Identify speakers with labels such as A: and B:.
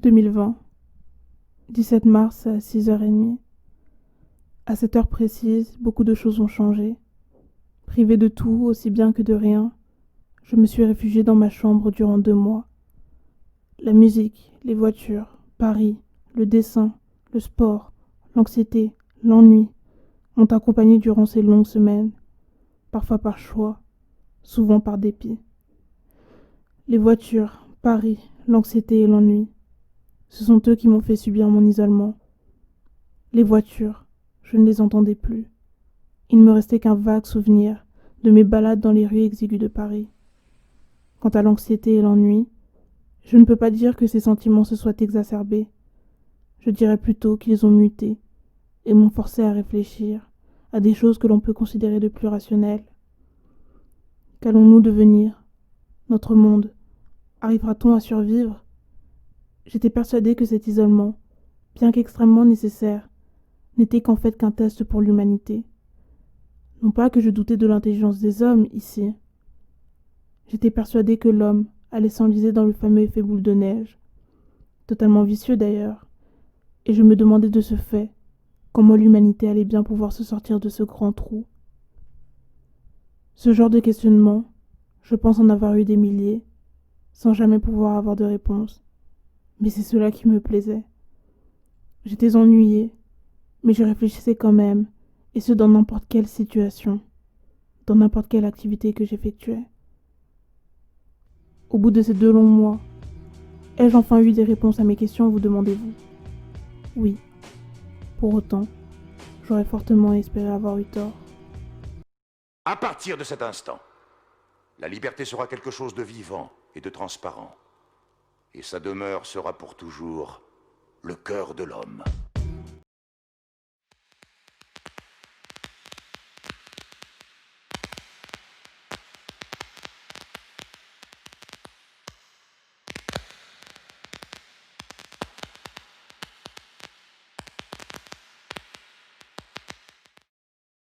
A: 2020, 17 mars à 6h30. À cette heure précise, beaucoup de choses ont changé. Privée de tout, aussi bien que de rien, je me suis réfugiée dans ma chambre durant 2 mois. La musique, les voitures, Paris, le dessin, le sport, l'anxiété, l'ennui m'ont accompagnée durant ces longues semaines, parfois par choix, souvent par dépit. Les voitures, Paris, l'anxiété et l'ennui, ce sont eux qui m'ont fait subir mon isolement. Les voitures, je ne les entendais plus. Il ne me restait qu'un vague souvenir de mes balades dans les rues exiguës de Paris. Quant à l'anxiété et l'ennui, je ne peux pas dire que ces sentiments se soient exacerbés. Je dirais plutôt qu'ils ont muté et m'ont forcé à réfléchir à des choses que l'on peut considérer de plus rationnelles. Qu'allons-nous devenir? Notre monde? Arrivera-t-on à survivre? J'étais persuadée que cet isolement, bien qu'extrêmement nécessaire, n'était qu'en fait qu'un test pour l'humanité. Non pas que je doutais de l'intelligence des hommes ici. J'étais persuadée que l'homme allait s'enliser dans le fameux effet boule de neige, totalement vicieux d'ailleurs, et je me demandais de ce fait comment l'humanité allait bien pouvoir se sortir de ce grand trou. Ce genre de questionnement, je pense en avoir eu des milliers, sans jamais pouvoir avoir de réponse, mais c'est cela qui me plaisait. J'étais ennuyée, mais je réfléchissais quand même, et ce dans n'importe quelle situation, dans n'importe quelle activité que j'effectuais. Au bout de ces 2 longs mois, ai-je enfin eu des réponses à mes questions, vous demandez-vous? Oui. Pour autant, j'aurais fortement espéré avoir eu tort.
B: À partir de cet instant, la liberté sera quelque chose de vivant et de transparent. Et sa demeure sera pour toujours le cœur de l'homme.